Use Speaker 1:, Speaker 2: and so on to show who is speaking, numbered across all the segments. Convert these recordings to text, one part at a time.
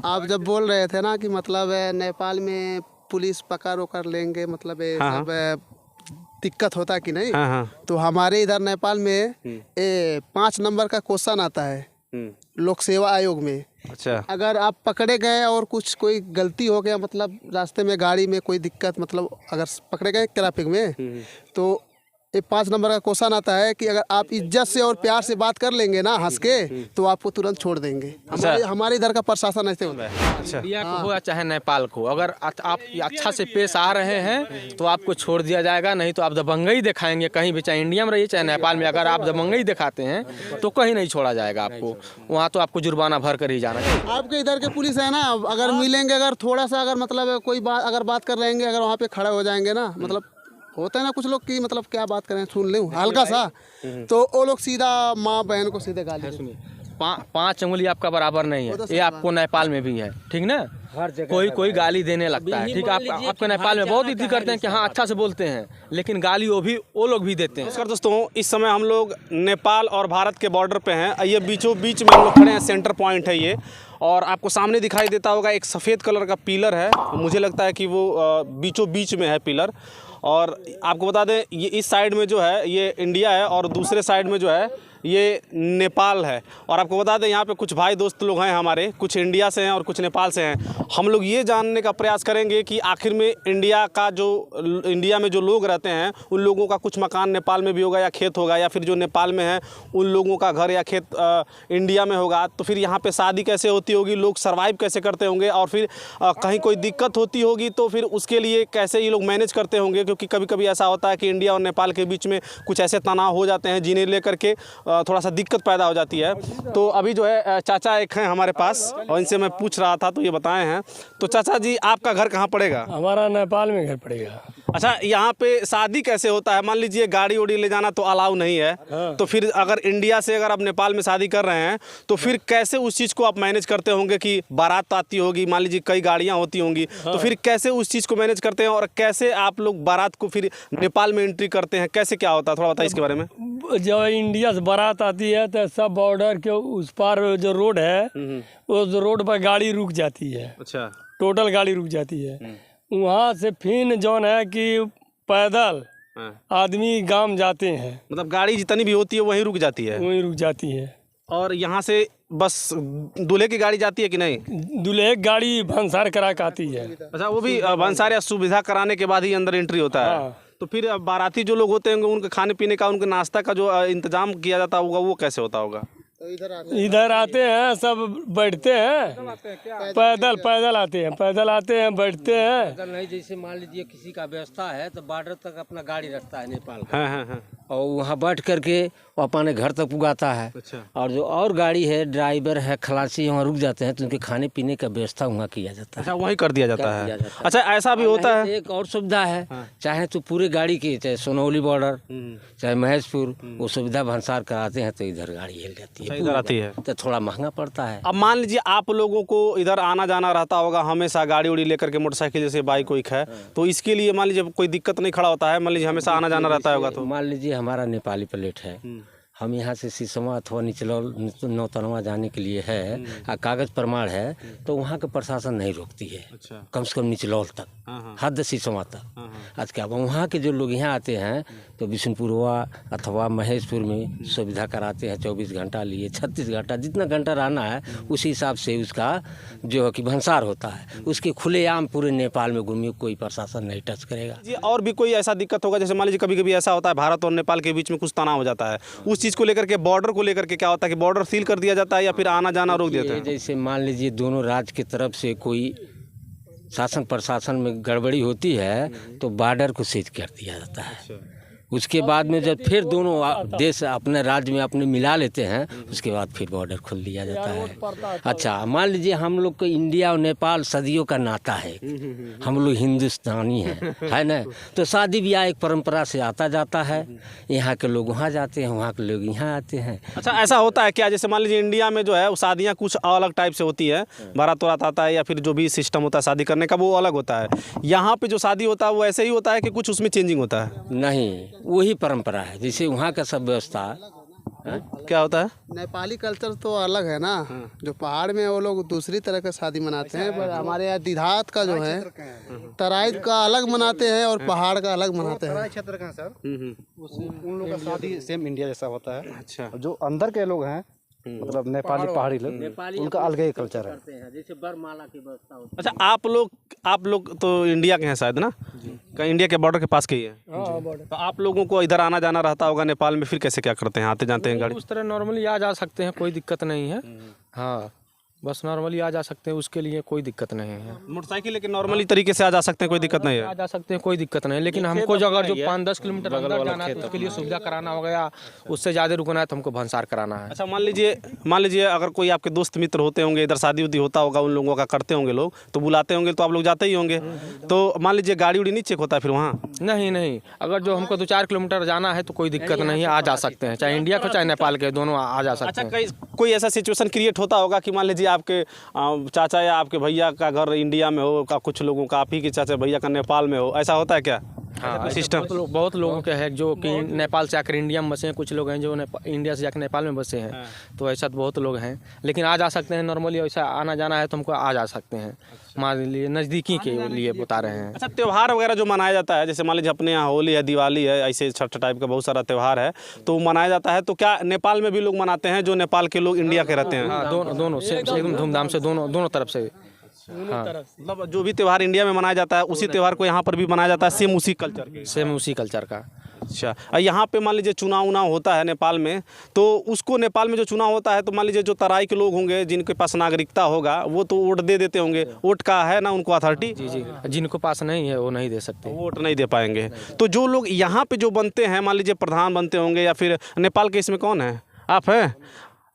Speaker 1: आप जब बोल रहे थे ना कि मतलब नेपाल में पुलिस पकड़ उकर लेंगे, मतलब
Speaker 2: हाँ,
Speaker 1: सब दिक्कत होता कि नहीं।
Speaker 2: हाँ हाँ।
Speaker 1: तो हमारे इधर नेपाल में 5 नंबर का क्वेश्चन आता है लोक सेवा आयोग में।
Speaker 2: अच्छा।
Speaker 1: अगर आप पकड़े गए और कुछ कोई गलती हो गया, मतलब रास्ते में गाड़ी में कोई दिक्कत, मतलब अगर पकड़े गए ट्रैफिक में, तो ये 5 नंबर का क्वेश्चन आता है कि अगर आप इज्जत से और प्यार से बात कर लेंगे ना हंस के, तो आपको तुरंत छोड़ देंगे। हमारे इधर का प्रशासन ऐसे होता है।
Speaker 2: अच्छा।
Speaker 3: इंडिया को हो या चाहे नेपाल को, अगर आप अच्छा से पेश आ रहे हैं तो आपको छोड़ दिया जाएगा, नहीं तो आप दबंगई दिखाएंगे कहीं भी, चाहे इंडिया में रहिए चाहे नेपाल में। अगर आप दबंगई दिखाते हैं तो कहीं नहीं छोड़ा जाएगा आपको, वहाँ तो आपको जुर्माना भर कर ही जाना चाहिए।
Speaker 1: आपके इधर के पुलिस है ना, अगर मिलेंगे, अगर थोड़ा सा अगर मतलब कोई बात अगर बात कर रहेंगे, अगर वहाँ पे खड़े हो जाएंगे ना, मतलब होता है ना कुछ लोग की मतलब क्या बात करें, सुन लूँ हल्का सा, तो वो लोग सीधा माँ बहन को सीधे गाली।
Speaker 3: सुनिए, 5 उंगली आपका बराबर नहीं है, ये आपको नेपाल में भी है, ठीक ना। हर जगह कोई गाली देने लगता है, ठीक। आपके नेपाल में बहुत इज्जत करते हैं कि हाँ अच्छा से बोलते हैं, लेकिन गाली वो लोग भी देते हैं।
Speaker 2: नमस्कार दोस्तों, इस समय हम लोग नेपाल और भारत के बॉर्डर पे हैं। ये बीचों बीच में हम लोग खड़े हैं, सेंटर पॉइंट है ये। और आपको सामने दिखाई देता होगा एक सफ़ेद कलर का पिलर है, मुझे लगता है कि वो बीचों बीच में है पिलर। और आपको बता दें, ये इस साइड में जो है ये इंडिया है और दूसरे साइड में जो है ये नेपाल है। और आपको बता दें, यहाँ पे कुछ भाई दोस्त लोग हैं हमारे, कुछ इंडिया से हैं और कुछ नेपाल से हैं। हम लोग ये जानने का प्रयास करेंगे कि आखिर में इंडिया में जो लोग रहते हैं, उन लोगों का कुछ मकान नेपाल में भी होगा या खेत होगा, या फिर जो नेपाल में है उन लोगों का घर या खेत इंडिया में होगा। तो फिर यहाँ पे शादी कैसे होती होगी, लोग सर्वाइव कैसे करते होंगे, और फिर कहीं कोई दिक्कत होती होगी तो फिर उसके लिए कैसे ये लोग मैनेज करते होंगे। क्योंकि कभी कभी ऐसा होता है कि इंडिया और नेपाल के बीच में कुछ ऐसे तनाव हो जाते हैं जिन्हें लेकर के थोड़ा सा दिक्कत पैदा हो जाती है। तो अभी जो है चाचा एक हैं हमारे पास, और इनसे मैं पूछ रहा था तो ये बताए हैं। तो चाचा जी, आपका घर कहाँ पड़ेगा?
Speaker 4: हमारा नेपाल में घर पड़ेगा।
Speaker 2: अच्छा, यहाँ पे शादी कैसे होता है? मान लीजिए गाड़ी उड़ी ले जाना तो अलाउ नहीं है।
Speaker 4: हाँ।
Speaker 2: तो फिर अगर इंडिया से अगर आप नेपाल में शादी कर रहे हैं तो फिर कैसे उस चीज़ को आप मैनेज करते होंगे कि बारात आती होगी, मान लीजिए कई गाड़ियाँ होती होंगी। हाँ। तो फिर कैसे उस चीज़ को मैनेज करते हैं और कैसे आप लोग बारात को फिर नेपाल में एंट्री करते हैं, कैसे क्या होता है, थोड़ा बताइए इसके बारे में।
Speaker 4: जब इंडिया से बारात आती है तो सब बॉर्डर के उस पार जो रोड है, उस रोड पर गाड़ी रुक जाती है।
Speaker 2: अच्छा।
Speaker 4: टोटल गाड़ी रुक जाती है। वहाँ से फिर जौन है कि पैदल आदमी गांव जाते हैं,
Speaker 2: मतलब गाड़ी जितनी भी होती है वहीं रुक जाती है?
Speaker 4: वहीं रुक जाती है।
Speaker 2: और यहाँ से बस दूल्हे की गाड़ी जाती है कि नहीं?
Speaker 4: दूल्हे की गाड़ी भंसार करा के आती है।
Speaker 2: अच्छा, वो भी भंसार या सुविधा कराने के बाद ही अंदर एंट्री होता है।
Speaker 4: हाँ।
Speaker 2: तो फिर बाराती जो लोग होते होंगे उनके खाने पीने का, उनके नाश्ता का जो इंतजाम किया जाता होगा, वो कैसे होता होगा?
Speaker 4: इधर आते हैं, सब बैठते हैं, पैदल आते हैं, बैठते हैं।
Speaker 5: अगर नहीं, जैसे मान लीजिए किसी का व्यवस्था है तो बॉर्डर तक अपना गाड़ी रखता है नेपाल का।
Speaker 2: हाँ हाँ हाँ।
Speaker 5: और वहाँ बैठ करके वो अपने घर तक पुगाता है।
Speaker 2: अच्छा।
Speaker 5: और जो और गाड़ी है, ड्राइवर है, खलासी वहाँ रुक जाते हैं तो उनके खाने पीने का व्यवस्था वहाँ किया जाता है।
Speaker 2: अच्छा, वहीं कर दिया जाता है।
Speaker 5: दिया जाता है।
Speaker 2: अच्छा, ऐसा भी होता है?
Speaker 5: एक और सुविधा है। चाहे तो पूरे गाड़ी की, चाहे सोनौली बॉर्डर, चाहे महेशपुर, वो सुविधा भंसार कराते हैं तो इधर गाड़ी हिल जाती है,
Speaker 2: इधर आती है।
Speaker 5: तो थोड़ा महंगा पड़ता है।
Speaker 2: अब मान लीजिए आप लोगों को इधर आना जाना रहता होगा हमेशा, गाड़ी उड़ी लेकर के, मोटरसाइकिल जैसे बाइक वाइक है, तो इसके लिए मान लीजिए कोई दिक्कत नहीं खड़ा होता है? मान लीजिए हमेशा आना जाना रहता होगा तो
Speaker 5: मान लीजिए हमारा नेपाली प्लेट है, हम यहाँ से सिसवा अथवा निचलौल नौतनवा जाने के लिए है, कागज प्रमाण है, तो वहाँ का प्रशासन नहीं रोकती है।
Speaker 2: अच्छा।
Speaker 5: कम से कम निचलौल तक, हद सिसवा तक। आज क्या वहाँ के जो लोग यहाँ आते हैं तो बिशनपुरवा अथवा महेशपुर में सुविधा कराते हैं। 24 घंटा लिए 36 घंटा, जितना घंटा रहना है उसी हिसाब से उसका जो है कि भंसार होता है। उसके खुलेआम पूरे नेपाल में घूमिए, कोई प्रशासन नहीं टच करेगा
Speaker 2: जी। और भी कोई ऐसा दिक्कत होगा? जैसे मान लीजिए कभी कभी ऐसा होता है भारत और नेपाल के बीच में कुछ तनाव हो जाता है, उस चीज़ को लेकर के, बॉर्डर को लेकर के क्या होता है कि बॉर्डर सील कर दिया जाता है या फिर आना जाना रोक देते हैं?
Speaker 5: जैसे मान लीजिए दोनों राज्य की तरफ से कोई शासन प्रशासन में गड़बड़ी होती है तो बॉर्डर को सीज कर दिया जाता है। उसके बाद में जब फिर दोनों देश अपने राज्य में अपने मिला लेते हैं, उसके बाद फिर बॉर्डर खोल दिया जाता है। अच्छा, मान लीजिए हम लोग को इंडिया और नेपाल सदियों का नाता है, हम लोग हिंदुस्तानी हैं, है ना। तो शादी ब्याह एक परंपरा से आता जाता है, यहाँ के लोग वहाँ जाते हैं, वहाँ के लोग यहाँ आते हैं।
Speaker 2: अच्छा, ऐसा होता है क्या? जैसे मान लीजिए इंडिया में जो है वो शादियाँ कुछ अलग टाइप से होती है, बारात वारात आता है या फिर जो भी सिस्टम होता है शादी करने का वो अलग होता है। यहाँ पे जो शादी होता है वो ऐसे ही होता है कि कुछ उसमें चेंजिंग होता है?
Speaker 5: नहीं, वही परंपरा है। जैसे वहाँ का सब व्यवस्था
Speaker 2: क्या होता है?
Speaker 1: नेपाली कल्चर तो अलग है ना। जो पहाड़ में वो लोग दूसरी तरह का शादी मनाते हैं, पर हमारे यहाँ देहात का जो है तराई का अलग मनाते हैं और पहाड़ का अलग मनाते हैं।
Speaker 6: क्षेत्र का सर उन लोगों का शादी सेम इंडिया जैसा होता है।
Speaker 2: अच्छा।
Speaker 6: जो अंदर के लोग हैं मतलब नेपाली पहाड़ी लोग, उनका अलग ही कल्चर है।
Speaker 5: जैसे बरमाला की व्यवस्था होती
Speaker 2: अच्छा, आप लोग तो इंडिया के हैं शायद ना? कहीं इंडिया के बॉर्डर के पास के ही है। तो आप लोगों को इधर आना जाना रहता होगा नेपाल में, फिर कैसे क्या करते हैं? आते जाते हैं गाड़ी?
Speaker 3: उस तरह नॉर्मली आ जा सकते हैं, कोई दिक्कत नहीं है। हाँ, बस नॉर्मली आ जा सकते हैं, उसके लिए कोई दिक्कत नहीं है।
Speaker 2: मोटरसाइकिल लेकिन नॉर्मली तरीके से आ जा सकते हैं, कोई दिक्कत नहीं
Speaker 3: आ
Speaker 2: है।
Speaker 3: जा सकते हैं, कोई दिक्कत नहीं, लेकिन हमको जो अगर जो 5-10 किलोमीटर अंदर जाना है तो उसके लिए सुविधा कराना होगा, या उससे ज़्यादा रुकना है तो हमको भंसार कराना है।
Speaker 2: अच्छा, मान लीजिए अगर कोई आपके दोस्त मित्र होते होंगे, इधर शादी उदी होता होगा, उन लोगों का करते होंगे लोग, तो बुलाते होंगे तो आप लोग जाते ही होंगे। तो मान लीजिए गाड़ी उड़ी नहीं चेक होता फिर वहाँ?
Speaker 3: नहीं, अगर जो हमको 2-4 किलोमीटर जाना है तो कोई दिक्कत नहीं है, आ जा सकते हैं, चाहे इंडिया का चाहे नेपाल के, दोनों आ जा सकते हैं।
Speaker 2: अच्छा, कोई ऐसा सिचुएशन क्रिएट होता होगा कि मान लीजिए आपके चाचा या आपके भैया का घर इंडिया में हो, का कुछ लोगों का, आप ही के चाचा भैया का नेपाल में हो, ऐसा होता है क्या?
Speaker 3: हाँ,
Speaker 2: सिस्टम
Speaker 3: बहुत लोगों के है जो कि नेपाल से आकर इंडिया में बसे हैं, कुछ लोग हैं जो इंडिया से जाकर नेपाल में बसे हैं। तो ऐसा तो बहुत लोग हैं, लेकिन आ जा सकते हैं। नॉर्मली ऐसा आना जाना है तो हमको आ जा सकते हैं, मान लीजिए नज़दीकी के लिए बता रहे हैं।
Speaker 2: अच्छा, त्यौहार वगैरह जो मनाया जाता है, जैसे मान लीजिए अपने यहाँ होली है, दिवाली है, ऐसे छठ टाइप का बहुत सारा त्यौहार है तो मनाया जाता है, तो क्या नेपाल में भी लोग मनाते हैं जो नेपाल के लोग इंडिया के रहते हैं?
Speaker 3: हाँ, दोनों से एकदम धूमधाम से दोनों तरफ से। हाँ,
Speaker 2: मतलब जो भी त्यौहार इंडिया में मनाया जाता है उसी त्यौहार को यहाँ पर भी मनाया जाता है, सेम उसी कल्चर का। अच्छा, और यहाँ पे मान लीजिए चुनाव होता है नेपाल में, तो उसको नेपाल में जो चुनाव होता है तो मान लीजिए जो तराई के लोग होंगे जिनके पास नागरिकता होगा वो तो वोट दे देते होंगे। वोट का है ना उनको अथॉरिटी?
Speaker 3: जी, जिनको पास नहीं है वो नहीं दे सकते,
Speaker 2: वोट नहीं दे पाएंगे। तो जो लोग यहाँ पे जो बनते हैं, मान लीजिए प्रधान बनते होंगे, या फिर नेपाल के इसमें कौन है, आप हैं?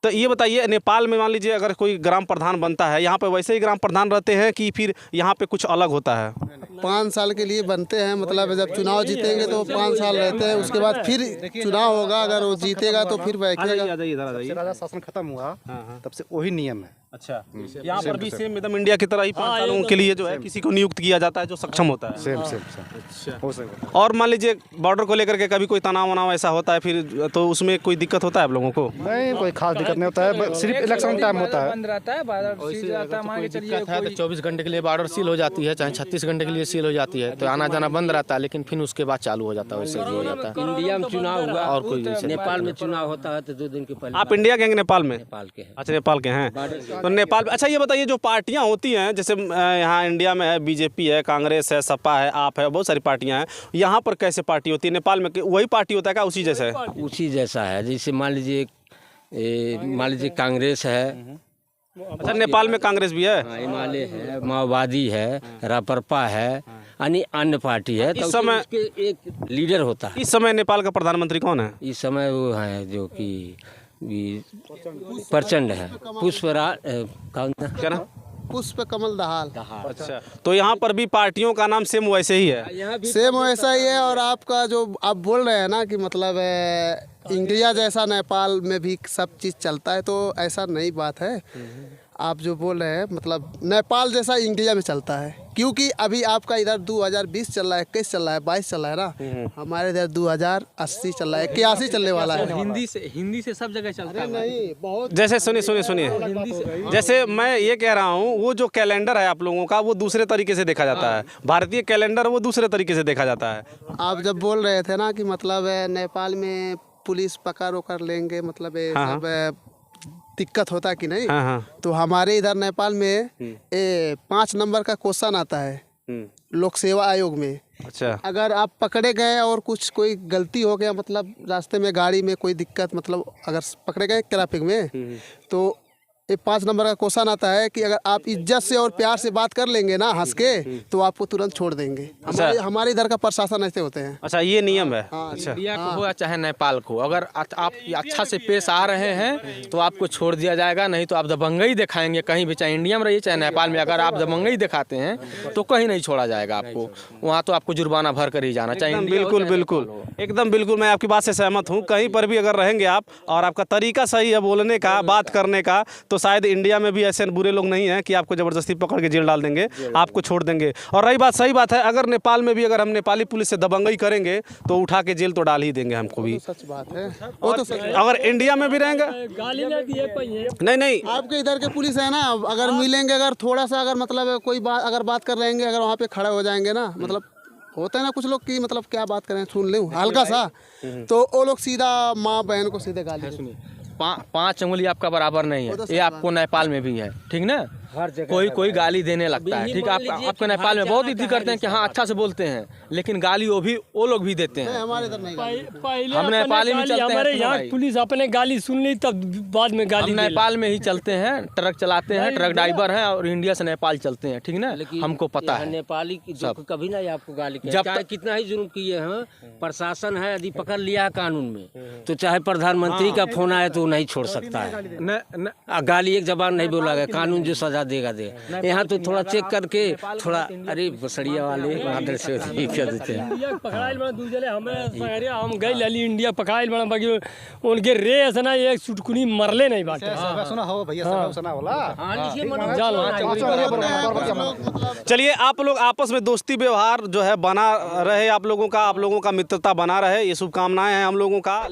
Speaker 2: तो ये बताइए, नेपाल में मान लीजिए अगर कोई ग्राम प्रधान बनता है, यहाँ पे वैसे ही ग्राम प्रधान रहते हैं कि फिर यहाँ पे कुछ अलग होता है?
Speaker 1: 5 साल के लिए बनते हैं, मतलब जब चुनाव जीतेंगे तो 5 साल रहते हैं, उसके बाद फिर चुनाव होगा, अगर वो जीतेगा तो फिर बैठेगा।
Speaker 6: राजा शासन खत्म हुआ तब से वही नियम है।
Speaker 2: अच्छा, यहाँ पर भी सेम एकदम इंडिया की तरह ही 5 सालों के लिए जो है किसी को नियुक्त किया जाता है जो सक्षम होता है।
Speaker 6: सेम
Speaker 2: अच्छा, और मान लीजिए बॉर्डर को लेकर के कभी कोई तनाव वनाव ऐसा होता है फिर, तो उसमें कोई दिक्कत होता है आप लोगों को?
Speaker 6: नहीं, कोई खास दिक्कत नहीं होता है, सिर्फ इलेक्शन टाइम होता है।
Speaker 3: दिक्कत है तो 24 घंटे के लिए बॉर्डर सील हो जाती है, चाहे 36 घंटे के लिए सील हो जाती है, तो आना जाना बंद रहता है, लेकिन फिर उसके बाद चालू हो जाता है, वैसे ही हो जाता है।
Speaker 5: इंडिया में चुनाव हुआ
Speaker 3: और कोई
Speaker 5: नेपाल में चुनाव होता है तो 2 दिन के पहले।
Speaker 2: आप इंडिया के हैं नेपाल में?
Speaker 5: नेपाल के हैं।
Speaker 2: अच्छा, नेपाल के हैं तो नेपाल। अच्छा, ये बताइए जो पार्टियां होती हैं, जैसे यहाँ इंडिया में है बीजेपी है, कांग्रेस है, सपा है, आप है, बहुत सारी पार्टियां हैं, यहाँ पर कैसे पार्टी होती है? नेपाल में वही पार्टी होता है क्या, उसी जैसा है?
Speaker 5: उसी जैसा है, जैसे मान लीजिए कांग्रेस है।
Speaker 2: अच्छा, नेपाल में कांग्रेस भी है?
Speaker 5: हाँ, हिमालय है, माओवादी है, रापरपा है, यानी अन्य पार्टी है। तो
Speaker 2: इस समय
Speaker 5: उसके एक लीडर होता है।
Speaker 2: इस समय नेपाल का प्रधानमंत्री कौन है?
Speaker 5: इस समय वो है जो कि प्रचंड है, पुष्पराज
Speaker 2: क्या ना,
Speaker 1: पुष्प कमल दहाल।
Speaker 2: अच्छा, तो यहाँ पर भी पार्टियों का नाम सेम वैसे ही है?
Speaker 1: सेम वैसा ही है। और आपका जो आप बोल रहे हैं ना कि मतलब इंडिया जैसा नेपाल में भी सब चीज़ चलता है, तो ऐसा नहीं बात है। आप जो बोल रहे हैं मतलब नेपाल जैसा इंडिया में चलता है, क्योंकि अभी आपका इधर 2020 चल रहा है, 21 चल रहा है, 22 चल रहा है ना, हमारे इधर 2080 चल रहा है, 81 चलने वाला है।
Speaker 3: हिंदी से सब जगह चलता है।
Speaker 1: नहीं, बहुत
Speaker 2: जैसे सुनिए, जैसे मैं ये कह रहा हूँ, वो जो कैलेंडर है आप लोगों का वो दूसरे तरीके से देखा जाता है, भारतीय कैलेंडर वो दूसरे तरीके से देखा जाता है।
Speaker 1: आप जब बोल रहे थे ना कि मतलब नेपाल में पुलिस पकड़ कर लेंगे, मतलब सब दिक्कत होता कि नहीं, तो हमारे इधर नेपाल में 5 नंबर का क्वेश्चन आता है लोक सेवा आयोग में।
Speaker 2: अच्छा,
Speaker 1: अगर आप पकड़े गए और कुछ कोई गलती हो गया, मतलब रास्ते में गाड़ी में कोई दिक्कत, मतलब अगर पकड़े गए ट्रैफिक में, तो ये 5 नंबर का क्वेश्चन आता है कि अगर आप इज्जत से और प्यार से बात कर लेंगे ना, हंस के, तो आपको तुरंत छोड़ देंगे। हमारे इधर का प्रशासन ऐसे होते हैं।
Speaker 2: अच्छा, ये नियम है। अच्छा,
Speaker 3: इंडिया को हो या चाहे नेपाल को, अगर आप अच्छा से पेश आ रहे हैं तो आपको छोड़ दिया जाएगा, नहीं तो आप दबंगई दिखाएंगे कहीं भी, चाहे इंडिया में रहिए चाहे नेपाल में। अगर आप दबंगई दिखाते हैं तो कहीं नहीं छोड़ा जाएगा आपको, वहाँ तो आपको जुर्माना भर कर ही जाना चाहिए।
Speaker 2: बिल्कुल एकदम बिल्कुल, मैं आपकी बात से सहमत हूँ। कहीं पर भी अगर रहेंगे आप और आपका तरीका सही है बोलने का, बात करने का, तो शायद इंडिया में भी ऐसे बुरे लोग नहीं हैं कि आपको ज़बरदस्ती पकड़ के जेल डाल देंगे, आपको छोड़ देंगे। और रही बात, सही बात है, अगर नेपाल में भी अगर हम नेपाली पुलिस से दबंगई करेंगे तो उठा के जेल तो डाल ही देंगे हमको भी।
Speaker 1: सच बात है, वो तो सच।
Speaker 2: अगर इंडिया में भी रहेंगे,
Speaker 4: गाली ना दिए पहिए।
Speaker 2: नहीं
Speaker 1: आपके इधर के पुलिस है ना, अगर मिलेंगे, अगर थोड़ा सा अगर मतलब कोई बात अगर बात कर रहेंगे, अगर वहाँ पे खड़े हो जाएंगे ना, मतलब होता है ना कुछ लोग की मतलब क्या बात करें, सुन लूँ हल्का सा, तो वो लोग सीधा माँ बहन को सीधे गाली।
Speaker 3: 5 उंगली आपका बराबर नहीं है, ये आपको नेपाल में भी है, ठीक ना। कोई गाली देने लगता है, ठीक है। आपके नेपाल में बहुत इज्जत करते हैं कि हाँ अच्छा से बोलते हैं, लेकिन गाली वो लोग भी देते हैं।
Speaker 1: हमारे इधर नहीं गाली।
Speaker 4: पहले
Speaker 3: हम नेपाली में चलते हैं,
Speaker 4: हमारे
Speaker 3: सुनो
Speaker 4: यहाँ
Speaker 3: भाई।
Speaker 4: पुलिस अपने गाली सुन ली तब बाद में
Speaker 3: हम
Speaker 4: गाली दे
Speaker 3: नेपाल में ही चलते हैं, ट्रक चलाते हैं, ट्रक ड्राइवर हैं और इंडिया से नेपाल चलते हैं, ठीक ना। हमको पता है
Speaker 5: नेपाली की
Speaker 3: सब।
Speaker 5: कभी नहीं आपको गाली किया,
Speaker 3: जब
Speaker 5: चाहे कितना ही जुर्म किए हैं, प्रशासन है यदि पकड़ लिया है कानून में, तो चाहे प्रधानमंत्री का फोन आए तो नहीं छोड़ सकता है। गाली एक जबान नहीं बोला गया, कानून जो सजा देगा देगा। यहाँ तो थोड़ा चेक करके थोड़ा, अरे बसड़िया वाले आदर से क्या देते हैं।
Speaker 4: इंडिया पकड़ाइल बना दूसरे हमें सगरे हम गई लाली इंडिया पकड़ाइल बना, बाकी उनके रेस ना एक चुटकुनी मरले नहीं बाटे।
Speaker 6: सुना हो भैया, सब सुना होला।
Speaker 2: चलिए, आप लोग आपस में दोस्ती व्यवहार जो है बना रहे, आप लोगों का मित्रता बना रहे, ये शुभकामनाएं हैं हम लोगों का।